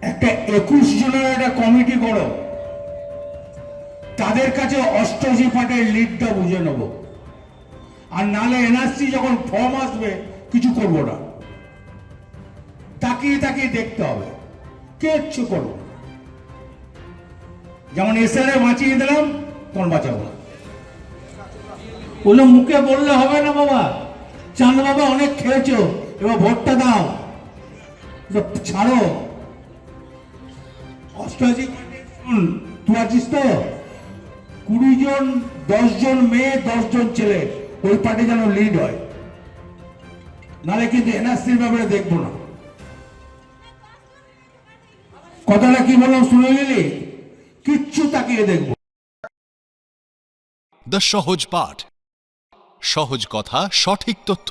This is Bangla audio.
একটা 21 জনের একটা কমিটি করো, তাদের কাছে অষ্টআশি পার্টের লিডটা বুঝে নেব, আর নালে এনআরসি যখন ফর্ম আসবে কিছু করব না, তাকিয়ে তাকিয়ে দেখতে হবে, কিচ্ছু করবো। যেমন এসআরে বাঁচিয়ে দিলাম, তখন বাঁচাবো না। বললো মুখে বললে হবে না বাবা, চাঁদ বাবা অনেক খেয়েছো, এবার ভোটটা দাও, ছাড়ো। অষ্টআশি তুই আছিস তো, 20 জন, 10 জন মেয়ে, 10 জন ছেলে, ওই পার্টি যেন লিড হয়, নাহলে কিন্তু এনআরসির ব্যাপারে দেখবো না। কথাটা কি বললাম শুনে নিলি? কিচ্ছু তাকিয়ে দেখবো। দ্য সহজ পাঠ, সহজ কথা, সঠিক তথ্য।